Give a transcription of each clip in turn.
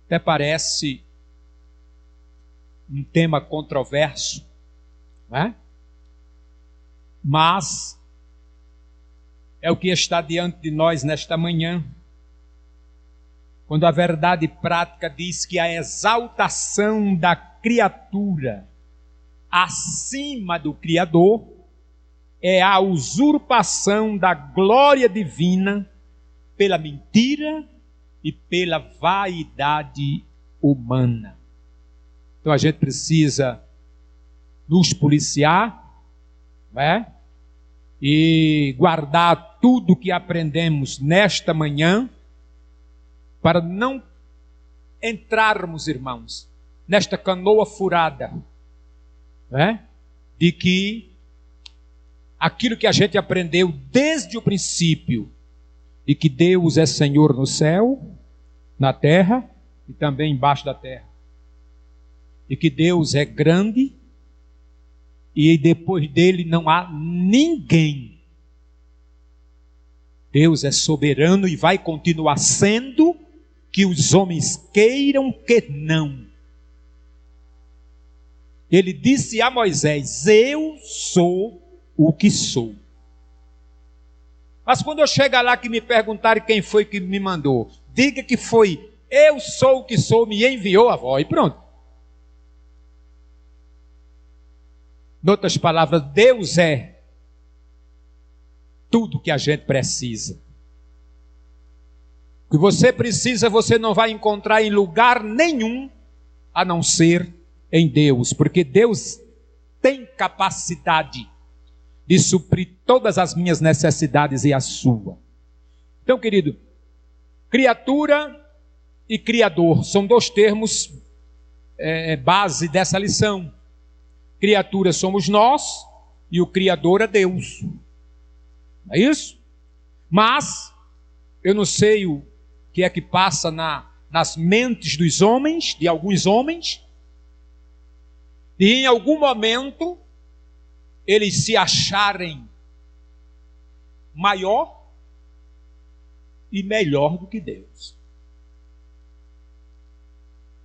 Até parece um tema controverso, não é? Mas é o que está diante de nós nesta manhã, quando a verdade prática diz que a exaltação da criatura acima do Criador é a usurpação da glória divina pela mentira e pela vaidade humana. Então a gente precisa nos policiar, não é? E guardar tudo que aprendemos nesta manhã, para não entrarmos, irmãos, nesta canoa furada, não é? De que aquilo que a gente aprendeu desde o princípio, de que Deus é Senhor no céu, na terra e também embaixo da terra, e que Deus é grande e depois dele não há ninguém. Deus é soberano e vai continuar sendo, que os homens queiram que não. Ele disse a Moisés: eu sou o que sou. Mas quando eu chegar lá que me perguntarem quem foi que me mandou, diga que foi eu sou o que sou, me enviou a voz, e pronto. Em outras palavras, Deus é tudo que a gente precisa. O que você precisa, você não vai encontrar em lugar nenhum, a não ser em Deus, porque Deus tem capacidade de suprir todas as minhas necessidades e a sua. Então, querido, criatura e criador são dois termos base dessa lição. Criatura somos nós e o Criador é Deus. Não é isso? Mas eu não sei o que é que passa nas mentes dos homens, de alguns homens, e em algum momento eles se acharem maior e melhor do que Deus.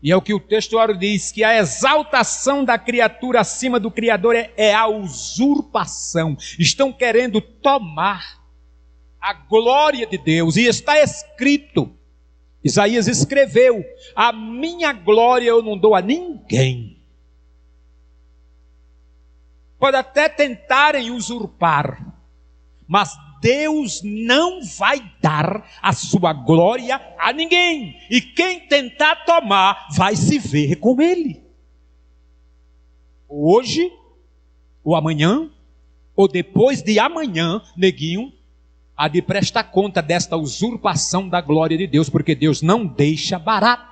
E é o que o texto diz, que a exaltação da criatura acima do Criador é a usurpação. Estão querendo tomar a glória de Deus, e está escrito, Isaías escreveu: a minha glória eu não dou a ninguém. Pode até tentarem usurpar, mas Deus não vai dar a sua glória a ninguém. E quem tentar tomar, vai se ver com ele. Hoje, ou amanhã, ou depois de amanhã, neguinho, há de prestar conta desta usurpação da glória de Deus, porque Deus não deixa barato.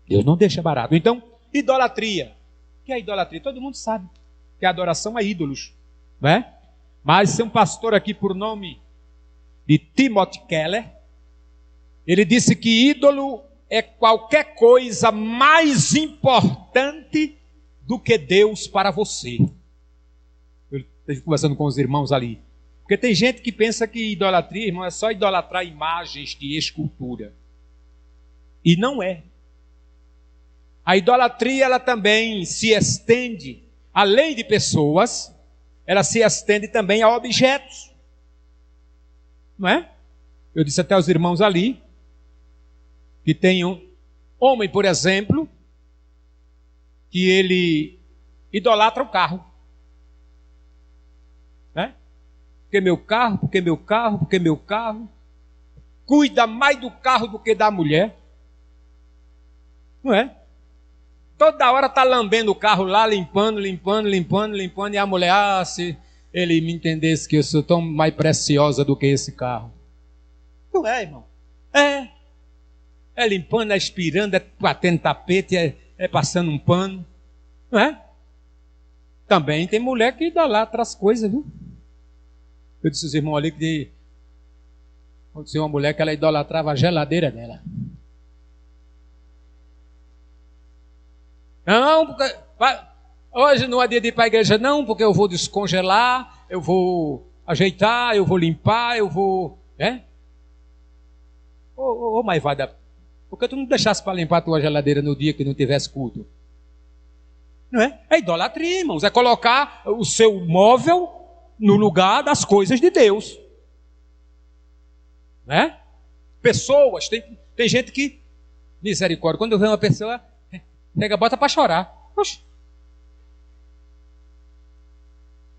Deus não deixa barato. Então, idolatria. O que é idolatria? Todo mundo sabe que é adoração a ídolos, não é? Mas tem um pastor aqui por nome de Timothy Keller. Ele disse que ídolo é qualquer coisa mais importante do que Deus para você. Eu estive conversando com os irmãos ali. Porque tem gente que pensa que idolatria, irmão, é só idolatrar imagens de escultura. E não é. A idolatria, ela também se estende, além de pessoas, ela se estende também a objetos. Não é? Eu disse até aos irmãos ali, que tem um homem, por exemplo, que ele idolatra o carro. Né? Porque meu carro, porque meu carro, porque meu carro. Cuida mais do carro do que da mulher. Não é? Toda hora está lambendo o carro lá, limpando, e a mulher, se ele me entendesse que eu sou tão mais preciosa do que esse carro. Não é, irmão? É limpando, é aspirando, é batendo tapete, é passando um pano. Não é? Também tem mulher que idolatra as coisas, viu? Eu disse aos irmãos ali que aconteceu uma mulher que ela idolatrava a geladeira dela. Não, porque hoje não é dia de ir para a igreja, não, porque eu vou descongelar, eu vou ajeitar, eu vou limpar, eu vou... Ô Maivada, por que tu não deixasse para limpar a tua geladeira no dia que não tivesse culto? Não é? É idolatria, irmãos. É colocar o seu móvel no lugar das coisas de Deus. Né? Pessoas, tem gente que, misericórdia, quando vê uma pessoa, pega, bota para chorar. Oxe.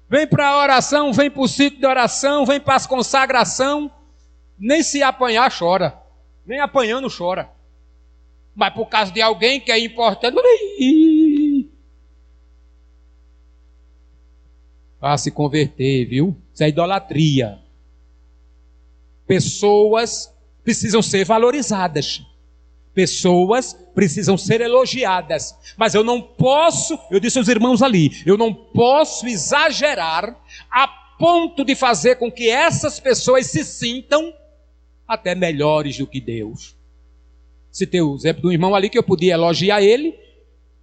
Vem para a oração, vem para o ciclo de oração, vem para as consagração, nem se apanhar chora, nem apanhando chora. Mas por causa de alguém que é importante, vai se converter, viu? Isso é idolatria. Pessoas precisam ser valorizadas. Pessoas precisam ser elogiadas. Mas eu não posso, eu disse aos irmãos ali, eu não posso exagerar a ponto de fazer com que essas pessoas se sintam até melhores do que Deus. Citei o exemplo do irmão ali que eu podia elogiar ele,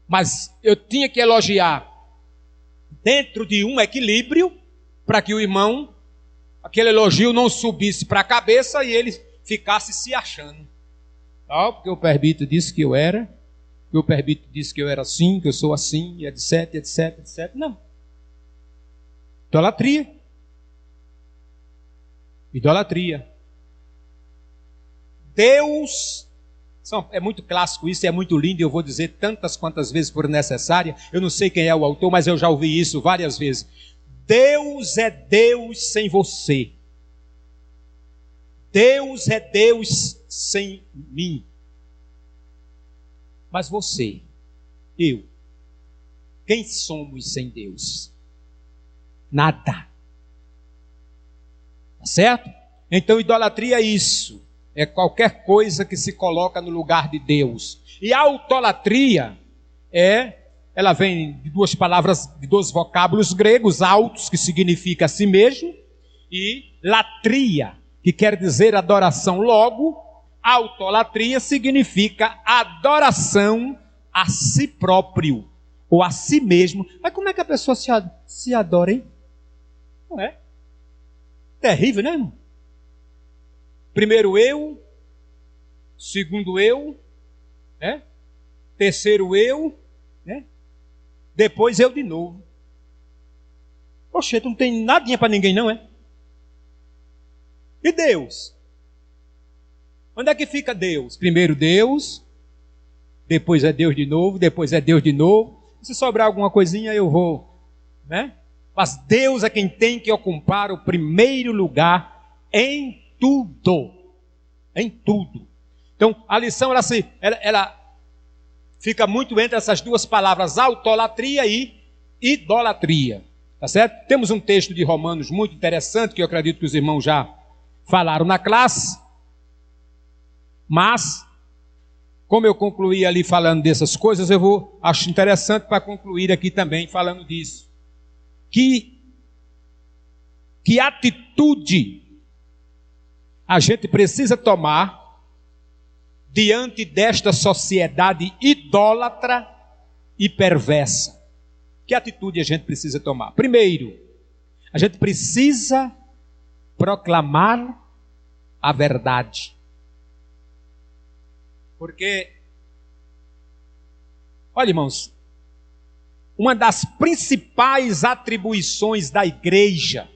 mas eu tinha que elogiar dentro de um equilíbrio para que o irmão, aquele elogio não subisse para a cabeça e ele ficasse se achando. Porque o presbítero disse que eu era, que o presbítero disse que eu era assim, que eu sou assim, etc, etc, etc. Não. Idolatria. Idolatria. Deus, é muito clássico isso, é muito lindo, eu vou dizer tantas quantas vezes for necessária. Eu não sei quem é o autor, mas eu já ouvi isso várias vezes. Deus é Deus sem você. Deus é Deus sem mim. Mas você, eu, quem somos sem Deus? Nada. Tá certo? Então idolatria é isso. É qualquer coisa que se coloca no lugar de Deus. E a autolatria ela vem de duas palavras, de dois vocábulos gregos, autos, que significa a si mesmo, e latria, que quer dizer adoração. Logo, autolatria significa adoração a si próprio, ou a si mesmo. Mas como é que a pessoa se adora, hein? Não é? Terrível, né, irmão? Primeiro eu, segundo eu, né? Terceiro eu, né? Depois eu de novo. Poxa, tu não tem nadinha para ninguém não, é? E Deus? Onde é que fica Deus? Primeiro Deus, depois é Deus de novo, depois é Deus de novo. Se sobrar alguma coisinha eu vou, né? Mas Deus é quem tem que ocupar o primeiro lugar em tudo. Em tudo. Então, a lição ela fica muito entre essas duas palavras, autolatria e idolatria. Tá certo? Temos um texto de Romanos muito interessante, que eu acredito que os irmãos já falaram na classe. Mas, como eu concluí ali falando dessas coisas, acho interessante para concluir aqui também falando disso. Que atitude a gente precisa tomar diante desta sociedade idólatra e perversa? Que atitude a gente precisa tomar? Primeiro, a gente precisa proclamar a verdade. Porque, olha, irmãos, uma das principais atribuições da igreja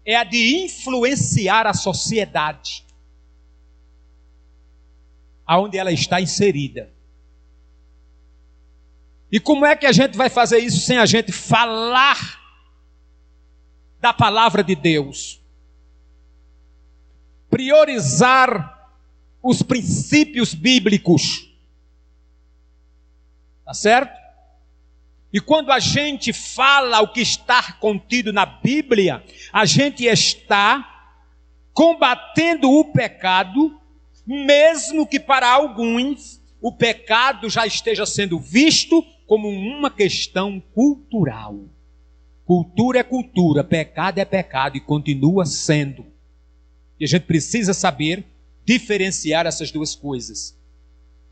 é a de influenciar a sociedade aonde ela está inserida. E como é que a gente vai fazer isso sem a gente falar da palavra de Deus? Priorizar os princípios bíblicos. Tá certo? E quando a gente fala o que está contido na Bíblia, a gente está combatendo o pecado, mesmo que para alguns o pecado já esteja sendo visto como uma questão cultural. Cultura é cultura, pecado é pecado e continua sendo. E a gente precisa saber diferenciar essas duas coisas.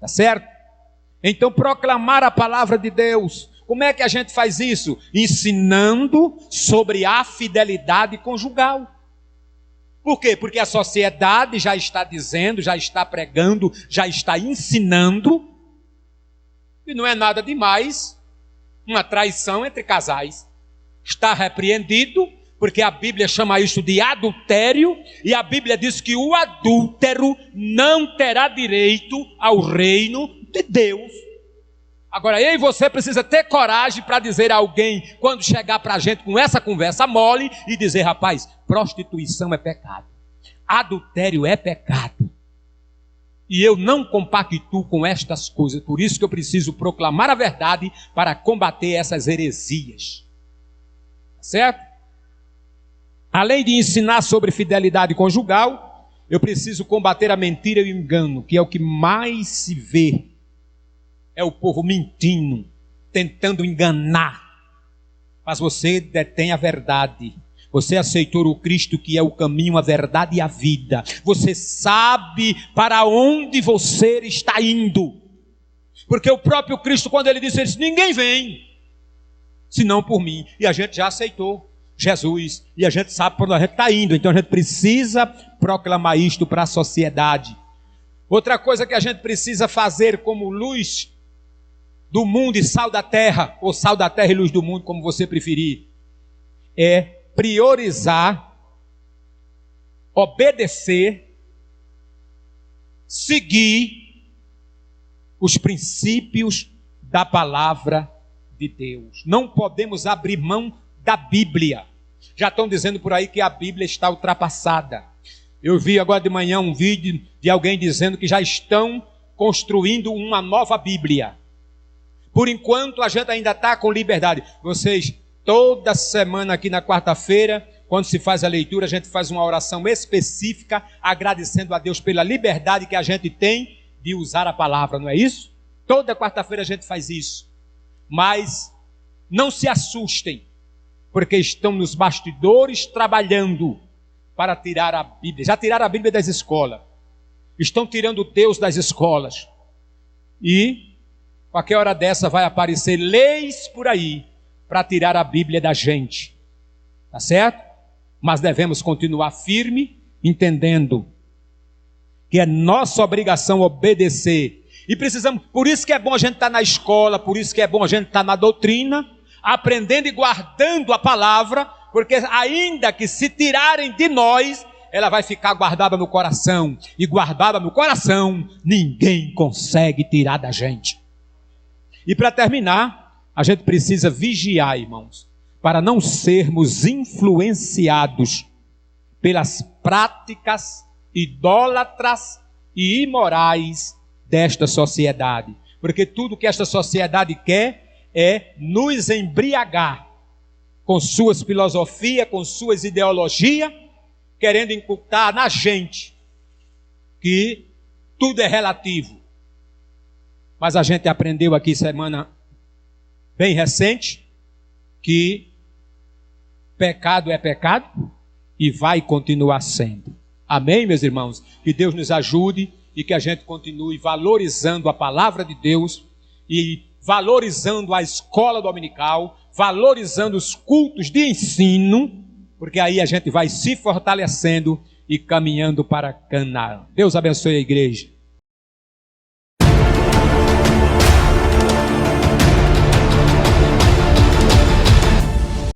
Tá certo? Então, proclamar a palavra de Deus. Como é que a gente faz isso? Ensinando sobre a fidelidade conjugal. Por quê? Porque a sociedade já está dizendo, já está pregando, já está ensinando, e não é nada demais uma traição entre casais. Está repreendido, porque a Bíblia chama isso de adultério, e a Bíblia diz que o adúltero não terá direito ao reino de Deus. Agora, eu e você precisa ter coragem para dizer a alguém, quando chegar para a gente com essa conversa mole, e dizer: rapaz, prostituição é pecado, adultério é pecado, e eu não compactuo com estas coisas. Por isso que eu preciso proclamar a verdade para combater essas heresias. Certo? Além de ensinar sobre fidelidade conjugal, eu preciso combater a mentira e o engano, que é o que mais se vê. É o povo mentindo, tentando enganar. Mas você detém a verdade. Você aceitou o Cristo, que é o caminho, a verdade e a vida. Você sabe para onde você está indo. Porque o próprio Cristo, quando ele disse: ninguém vem senão por mim. E a gente já aceitou Jesus, e a gente sabe para onde a gente está indo. Então a gente precisa proclamar isto para a sociedade. Outra coisa que a gente precisa fazer como luz do mundo e sal da terra, ou sal da terra e luz do mundo, como você preferir, é priorizar, obedecer, seguir os princípios da palavra de Deus. Não podemos abrir mão da Bíblia. Já estão dizendo por aí que a Bíblia está ultrapassada. Eu vi agora de manhã um vídeo de alguém dizendo que já estão construindo uma nova Bíblia. Por enquanto a gente ainda está com liberdade. Vocês, toda semana aqui na quarta-feira, quando se faz a leitura, a gente faz uma oração específica, agradecendo a Deus pela liberdade que a gente tem de usar a palavra, não é isso? Toda quarta-feira a gente faz isso. Mas não se assustem, porque estão nos bastidores trabalhando para tirar a Bíblia. Já tiraram a Bíblia das escolas. Estão tirando Deus das escolas. E qualquer hora dessa vai aparecer leis por aí para tirar a Bíblia da gente. Tá certo? Mas devemos continuar firme, entendendo que é nossa obrigação obedecer. E precisamos, por isso que é bom a gente estar na escola, por isso que é bom a gente estar na doutrina, aprendendo e guardando a palavra, porque ainda que se tirarem de nós, ela vai ficar guardada no coração. E guardada no coração, ninguém consegue tirar da gente. E para terminar, a gente precisa vigiar, irmãos, para não sermos influenciados pelas práticas idólatras e imorais desta sociedade. Porque tudo que esta sociedade quer é nos embriagar com suas filosofias, com suas ideologias, querendo inculcar na gente que tudo é relativo. Mas a gente aprendeu aqui semana bem recente que pecado é pecado e vai continuar sendo. Amém, meus irmãos? Que Deus nos ajude e que a gente continue valorizando a palavra de Deus e valorizando a escola dominical, valorizando os cultos de ensino, porque aí a gente vai se fortalecendo e caminhando para Canaã. Deus abençoe a igreja.